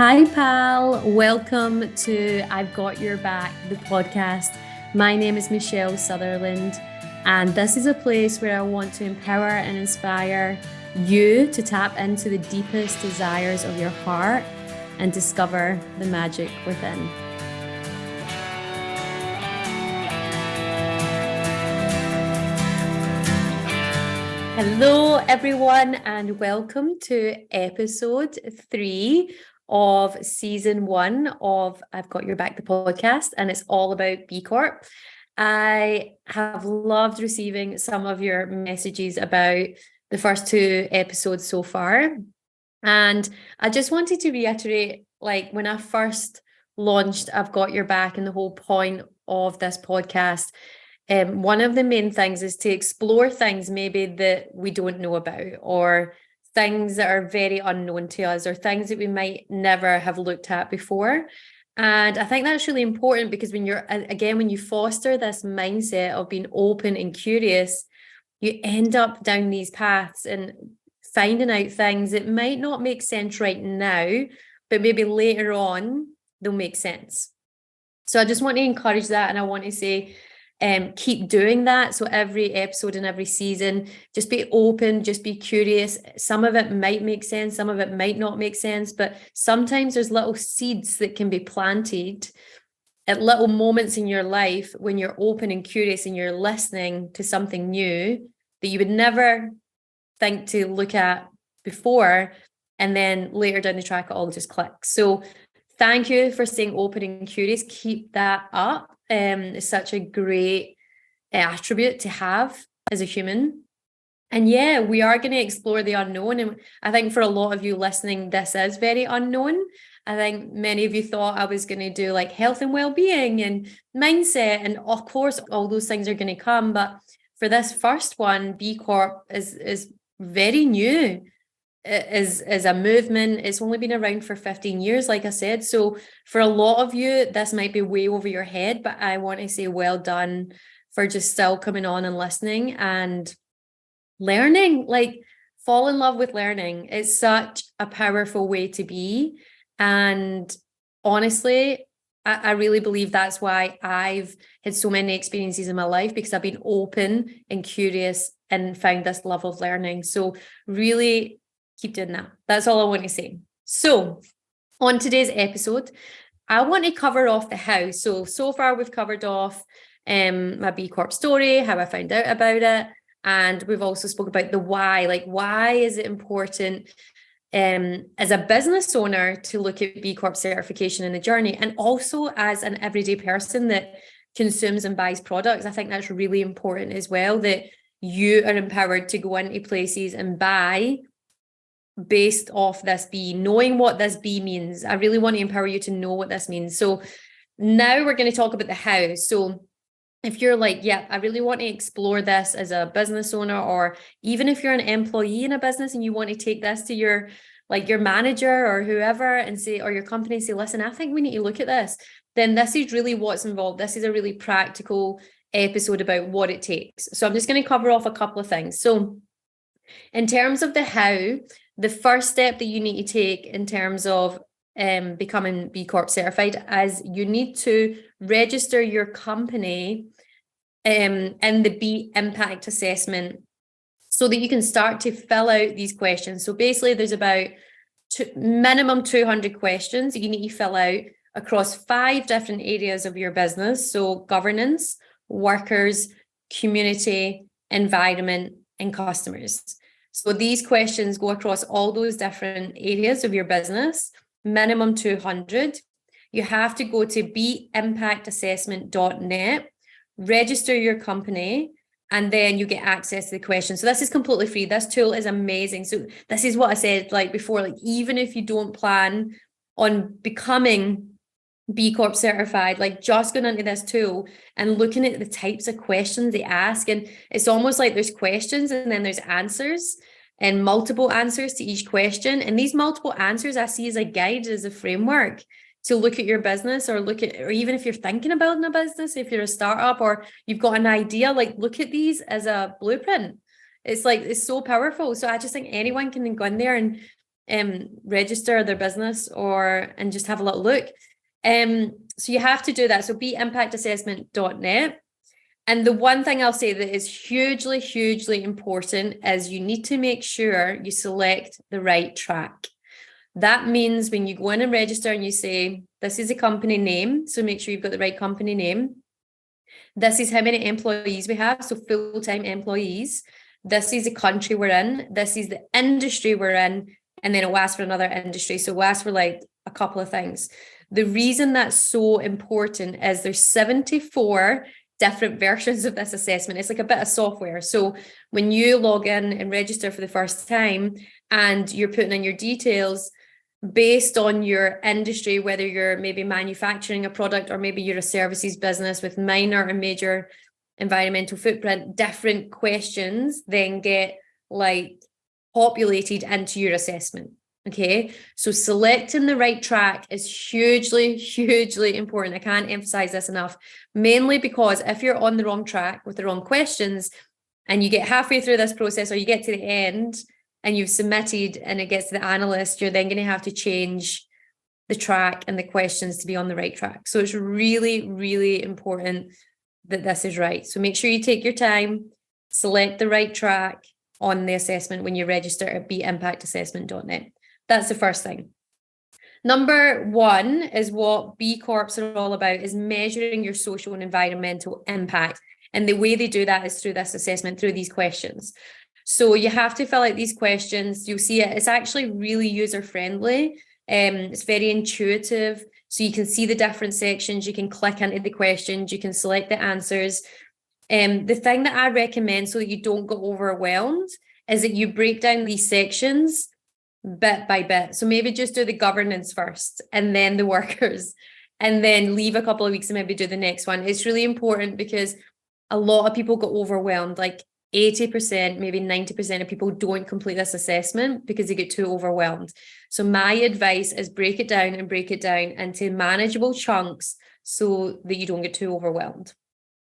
Hi, pal. Welcome to I've Got Your Back, the podcast. My name is Michelle Sutherland, and this is a place where I want to empower and inspire you to tap into the deepest desires of your heart and discover the magic within. Hello, everyone, and welcome to episode 3 of season 1 of I've Got Your Back, the podcast, and it's all about B Corp. I have loved receiving some of your messages about the first 2 episodes so far. And I just wanted to reiterate, like when I first launched I've Got Your Back and the whole point of this podcast, one of the main things is to explore things maybe that we don't know about, or things that are very unknown to us, or things that we might never have looked at before. And I think that's really important because when you foster this mindset of being open and curious, you end up down these paths and finding out things that might not make sense right now, but maybe later on they'll make sense. So I just want to encourage that, and I want to say, keep doing that. So every episode and every season, just be open, just be curious. Some of it might make sense, some of it might not make sense, but sometimes there's little seeds that can be planted at little moments in your life when you're open and curious and you're listening to something new that you would never think to look at before, and then later down the track it all just clicks. So thank you for staying open and curious. Keep that up. It's such a great attribute to have as a human. And yeah, we are going to explore the unknown. And I think for a lot of you listening, this is very unknown. I think many of you thought I was going to do like health and well-being and mindset. And of course, all those things are going to come. But for this first one, B Corp is very new. Is a movement. It's only been around for 15 years, like I said. So for a lot of you, this might be way over your head, but I want to say well done for just still coming on and listening and learning. Like, fall in love with learning. It's such a powerful way to be. And honestly, I really believe that's why I've had so many experiences in my life, because I've been open and curious and found this love of learning. So really keep doing that. That's all I want to say. So on today's episode, I want to cover off the how. So far we've covered off my B Corp story, how I found out about it. And we've also spoke about the why, like why is it important as a business owner to look at B Corp certification in the journey, and also as an everyday person that consumes and buys products. I think that's really important as well, that you are empowered to go into places and buy based off this B, knowing what this B means. I really want to empower you to know what this means. So now we're going to talk about the how. So if you're like, yeah, I really want to explore this as a business owner, or even if you're an employee in a business and you want to take this to your manager or whoever and say, or your company, say, listen, I think we need to look at this, then this is really what's involved. This is a really practical episode about what it takes. So I'm just going to cover off a couple of things. So in terms of the how, the first step that you need to take in terms of becoming B Corp certified is you need to register your company in the B impact assessment so that you can start to fill out these questions. So basically there's about minimum 200 questions that you need to fill out across 5 different areas of your business. So governance, workers, community, environment, and customers. So these questions go across all those different areas of your business, minimum 200. You have to go to beimpactassessment.net, register your company, and then you get access to the questions. So this is completely free. This tool is amazing. So this is what I said like before, like even if you don't plan on becoming B Corp certified, like just going into this tool and looking at the types of questions they ask. And it's almost like there's questions and then there's answers and multiple answers to each question. And these multiple answers I see as a guide, as a framework to look at your business, or even if you're thinking about building a business, if you're a startup or you've got an idea, like look at these as a blueprint. It's so powerful. So I just think anyone can go in there and register their business and just have a little look. So you have to do that. So beimpactassessment.net. And the one thing I'll say that is hugely, hugely important is you need to make sure you select the right track. That means when you go in and register and you say, this is a company name, so make sure you've got the right company name. This is how many employees we have, so full-time employees. This is the country we're in. This is the industry we're in. And then it'll ask for another industry. So we'll ask for like a couple of things. The reason that's so important is there's 74 different versions of this assessment. It's like a bit of software. So when you log in and register for the first time and you're putting in your details based on your industry, whether you're maybe manufacturing a product or maybe you're a services business with minor and major environmental footprint, different questions then get like populated into your assessment. Okay, so selecting the right track is hugely, hugely important. I can't emphasize this enough, mainly because if you're on the wrong track with the wrong questions and you get halfway through this process or you get to the end and you've submitted and it gets to the analyst, you're then going to have to change the track and the questions to be on the right track. So it's really, really important that this is right. So make sure you take your time, select the right track on the assessment when you register at beimpactassessment.net. That's the first thing. Number one is what B Corps are all about, is measuring your social and environmental impact. And the way they do that is through this assessment, through these questions. So you have to fill out these questions. You'll see it. It's actually really user-friendly. It's very intuitive. So you can see the different sections. You can click into the questions. You can select the answers. The thing that I recommend so that you don't get overwhelmed is that you break down these sections bit by bit. So maybe just do the governance first and then the workers, and then leave a couple of weeks and maybe do the next one. It's really important because a lot of people get overwhelmed. Like 80%, maybe 90% of people don't complete this assessment because they get too overwhelmed. So my advice is break it down into manageable chunks so that you don't get too overwhelmed.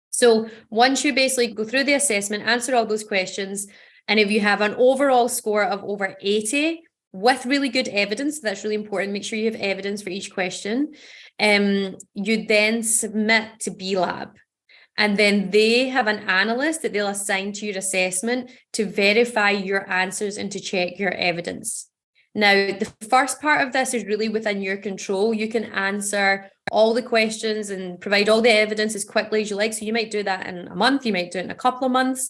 So once you basically go through the assessment, answer all those questions, and if you have an overall score of over 80 with really good evidence, that's really important. Make sure you have evidence for each question. You then submit to B Lab. And then they have an analyst that they'll assign to your assessment to verify your answers and to check your evidence. Now, the first part of this is really within your control. You can answer all the questions and provide all the evidence as quickly as you like. So you might do that in a month, you might do it in a couple of months.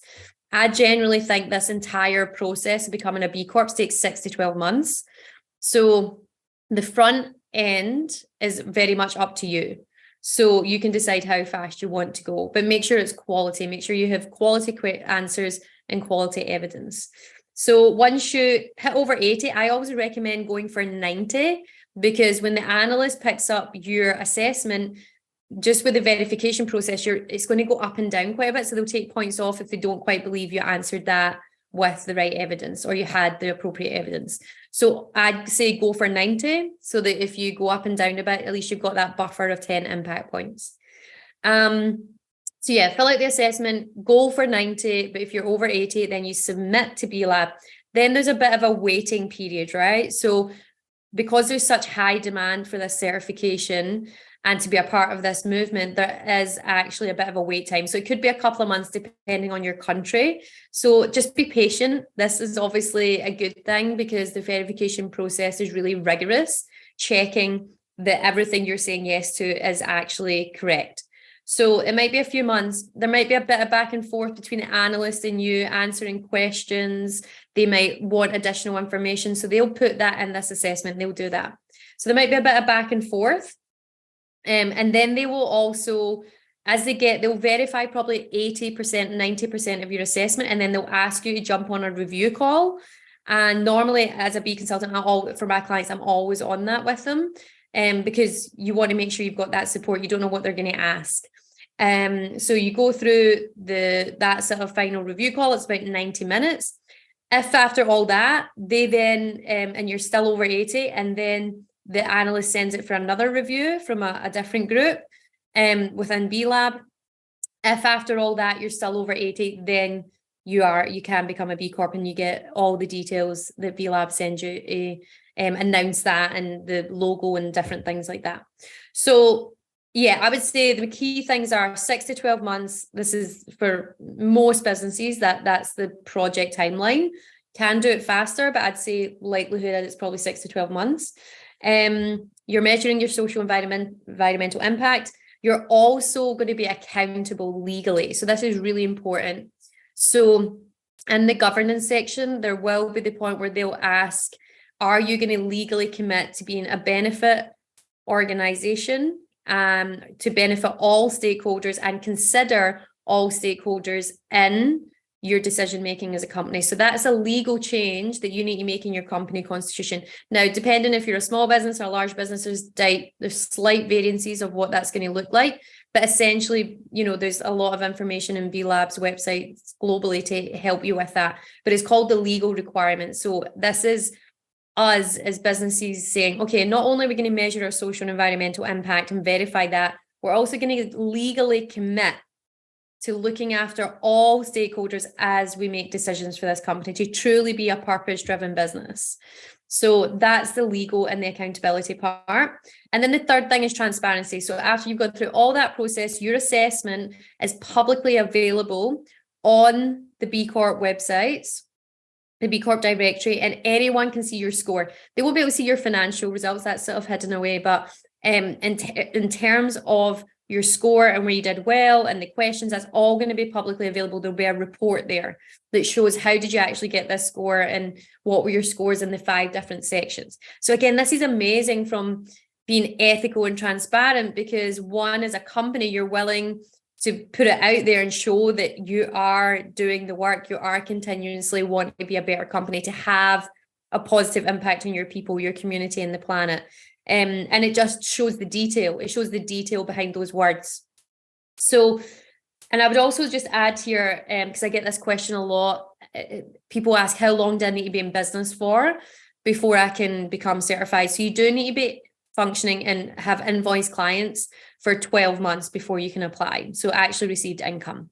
I generally think this entire process of becoming a B Corp takes 6 to 12 months. So the front end is very much up to you. So you can decide how fast you want to go, but make sure it's quality. Make sure you have quality answers and quality evidence. So once you hit over 80, I always recommend going for 90, because when the analyst picks up your assessment, just with the verification process, it's going to go up and down quite a bit. So they'll take points off if they don't quite believe you answered that with the right evidence or you had the appropriate evidence. So I'd say go for 90 so that if you go up and down a bit, at least you've got that buffer of 10 impact points. So yeah, fill out the assessment, go for 90, but if you're over 80, then you submit to B Lab. Then there's a bit of a waiting period, right? So because there's such high demand for this certification and to be a part of this movement, there is actually a bit of a wait time. So it could be a couple of months depending on your country. So just be patient. This is obviously a good thing because the verification process is really rigorous, checking that everything you're saying yes to is actually correct. So it might be a few months. There might be a bit of back and forth between the analyst and you answering questions. They might want additional information. So they'll put that in this assessment. They'll do that. So there might be a bit of back and forth. And then they will also, they'll verify probably 80%, 90% of your assessment, and then they'll ask you to jump on a review call. And normally as a B consultant, for my clients, I'm always on that with them because you want to make sure you've got that support. You don't know what they're going to ask. So you go through that sort of final review call. It's about 90 minutes. If after all that, they then, and you're still over 80, and then the analyst sends it for another review from a different group within B Lab. If after all that you're still over 80, then you can become a B Corp, and you get all the details that B Lab send you, announce that, and the logo and different things like that. So yeah, I would say the key things are 6 to 12 months. This is for most businesses, that's the project timeline. Can do it faster, but I'd say likelihood that it's probably 6 to 12 months. You're measuring your social environmental impact. You're also going to be accountable legally. So this is really important. So in the governance section, there will be the point where they'll ask, are you going to legally commit to being a benefit organization, to benefit all stakeholders and consider all stakeholders in your decision making as a company? So that's a legal change that you need to make in your company constitution. Now, depending if you're a small business or a large business, there's slight variances of what that's going to look like. But essentially, there's a lot of information in B Lab's website globally to help you with that. But it's called the legal requirement. So this is us as businesses saying, okay, not only are we going to measure our social and environmental impact and verify that, we're also going to legally commit to looking after all stakeholders as we make decisions for this company to truly be a purpose-driven business. So that's the legal and the accountability part. And then the third thing is transparency. So after you've gone through all that process, your assessment is publicly available on the B Corp websites, the B Corp directory, and anyone can see your score. They won't be able to see your financial results, that's sort of hidden away, but in terms of your score and where you did well and the questions, that's all going to be publicly available. There'll be a report there that shows how did you actually get this score and what were your scores in the 5 different sections. So again, this is amazing from being ethical and transparent, because one, as a company, you're willing to put it out there and show that you are doing the work, you are continuously wanting to be a better company, to have a positive impact on your people, your community, and the planet. And it just shows the detail. It shows the detail behind those words. So, and I would also just add here, because I get this question a lot, people ask, how long do I need to be in business for before I can become certified? So you do need to be functioning and have invoice clients for 12 months before you can apply. So actually received income.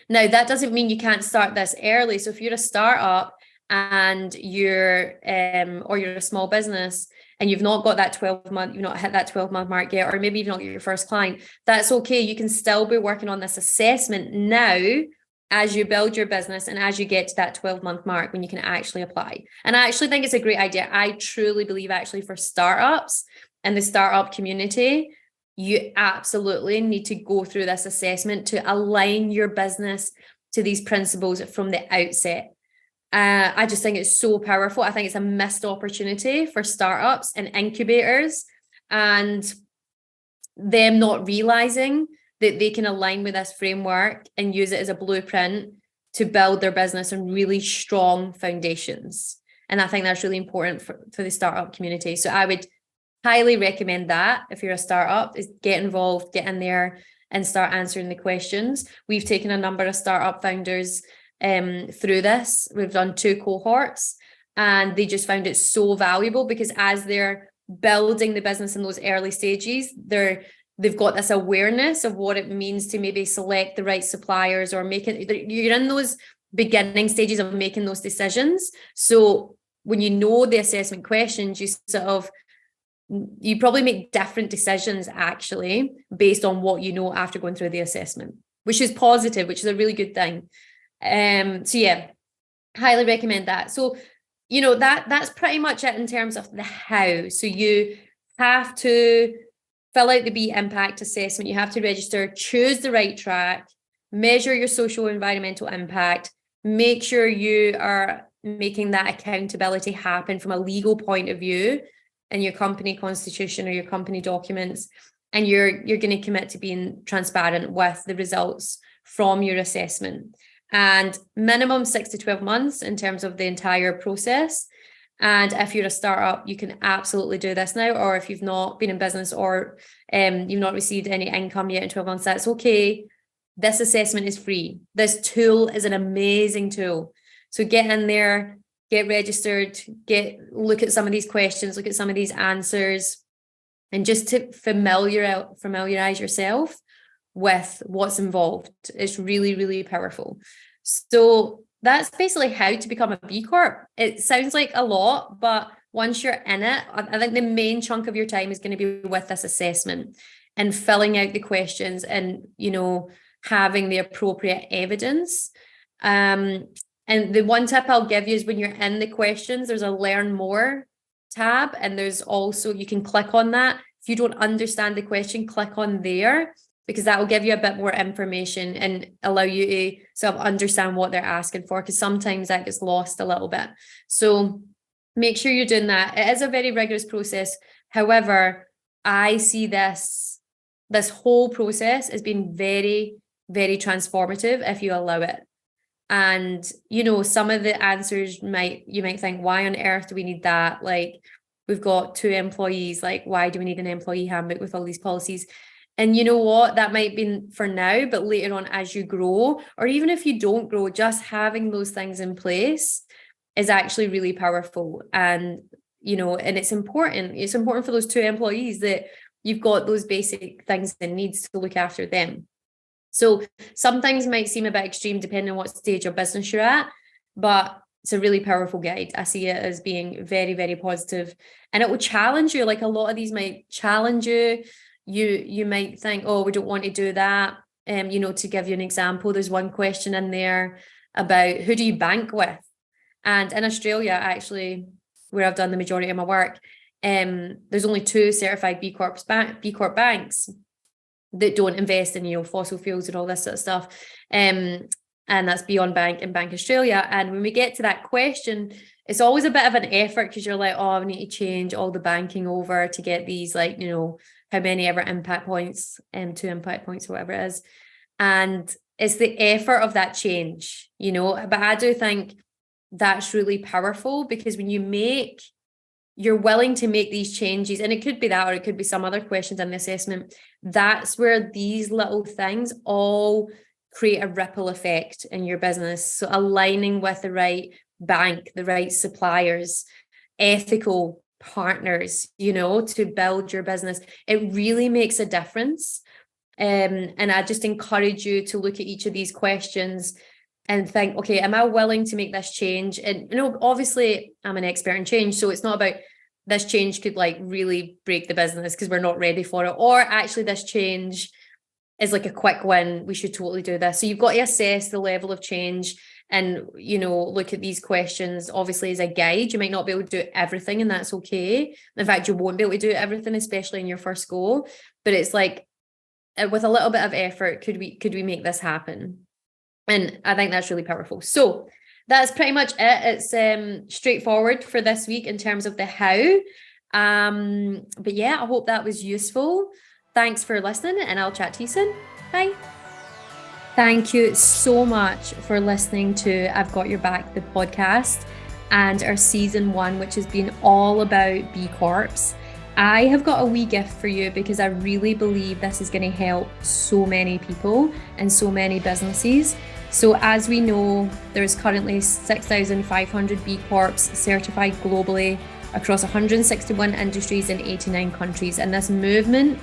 Now, that doesn't mean you can't start this early. So if you're a startup and you're a small business and you've not got that 12-month, you've not hit that 12-month mark yet, or maybe you've not got your first client, that's okay. You can still be working on this assessment now as you build your business and as you get to that 12-month mark when you can actually apply. And I actually think it's a great idea. I truly believe actually for startups and the startup community, you absolutely need to go through this assessment to align your business to these principles from the outset. I just think it's so powerful. I think it's a missed opportunity for startups and incubators, and them not realizing that they can align with this framework and use it as a blueprint to build their business on really strong foundations. And I think that's really important for the startup community. So I would highly recommend that if you're a startup, is get involved, get in there and start answering the questions. We've taken a number of startup founders through this. We've done 2 cohorts, and they just found it so valuable, because as they're building the business in those early stages, they've got this awareness of what it means to maybe select the right suppliers, or you're in those beginning stages of making those decisions. So when you know the assessment questions, you probably make different decisions actually based on what you know after going through the assessment, which is positive, which is a really good thing. So yeah, highly recommend that. So, that's pretty much it in terms of the how. So you have to fill out the B impact assessment. You have to register, choose the right track, measure your social and environmental impact, make sure you are making that accountability happen from a legal point of view in your company constitution or your company documents. And you're going to commit to being transparent with the results from your assessment. And minimum 6 to 12 months in terms of the entire process. And if you're a startup, you can absolutely do this now. Or if you've not been in business, or you've not received any income yet in 12 months, that's okay. This assessment is free. This tool is an amazing tool. So get in there, get registered, look at some of these questions, look at some of these answers, and just to familiarize yourself with what's involved. It's really, really powerful. So that's basically how to become a B Corp. It sounds like a lot, but once you're in it, I think the main chunk of your time is going to be with this assessment and filling out the questions and, having the appropriate evidence. And the one tip I'll give you is when you're in the questions, there's a learn more tab, and there's also, you can click on that. If you don't understand the question, click on there, because that will give you a bit more information and allow you to sort of understand what they're asking for, because sometimes that gets lost a little bit. So make sure you're doing that. It is a very rigorous process. However, I see this whole process as being very, very transformative if you allow it. And, some of the answers you might think, why on earth do we need that? Like, we've got 2 employees, like, why do we need an employee handbook with all these policies? And you know what, that might be for now, but later on as you grow, or even if you don't grow, just having those things in place is actually really powerful. And, and it's important for those 2 employees that you've got those basic things and needs to look after them. So some things might seem a bit extreme depending on what stage of business you're at, but it's a really powerful guide. I see it as being very, very positive, and it will challenge you. Like, a lot of these might challenge you. You might think, oh, we don't want to do that. To give you an example, there's one question in there about who do you bank with? And in Australia, actually, where I've done the majority of my work, there's only 2 certified B Corp banks that don't invest in, fossil fuels and all this sort of stuff. And that's Beyond Bank and Bank Australia. And when we get to that question, it's always a bit of an effort, because you're like, oh, I need to change all the banking over to get these, like, how many ever impact points, 2 impact points or whatever it is. And it's the effort of that change, but I do think that's really powerful, because when you're willing to make these changes, and it could be that, or it could be some other questions in the assessment, that's where these little things all create a ripple effect in your business. So aligning with the right bank, the right suppliers, ethical partners, to build your business, it really makes a difference. And I just encourage you to look at each of these questions and think, okay, am I willing to make this change? And, obviously I'm an expert in change, so it's not about this change could like really break the business because we're not ready for it, or actually this change is like a quick win, we should totally do this. So you've got to assess the level of change and, look at these questions obviously as a guide. You might not be able to do everything, and that's okay. In fact, you won't be able to do everything, especially in your first go, but it's like, with a little bit of effort, could we make this happen? And I think that's really powerful. So that's pretty much it. It's straightforward for this week in terms of the how. But yeah, I hope that was useful. Thanks for listening, and I'll chat to you soon. Bye. Thank you so much for listening to I've Got Your Back, the podcast, and our season 1, which has been all about B Corps. I have got a wee gift for you, because I really believe this is going to help so many people and so many businesses. So as we know, there's currently 6,500 B Corps certified globally across 161 industries in 89 countries. And this movement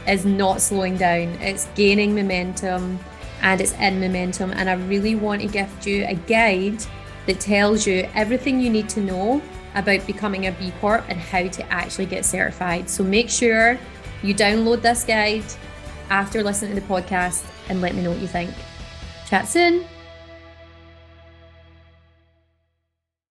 is not slowing down. It's gaining momentum, and it's in momentum. And I really want to gift you a guide that tells you everything you need to know about becoming a B Corp and how to actually get certified. So make sure you download this guide after listening to the podcast and let me know what you think. Chat soon.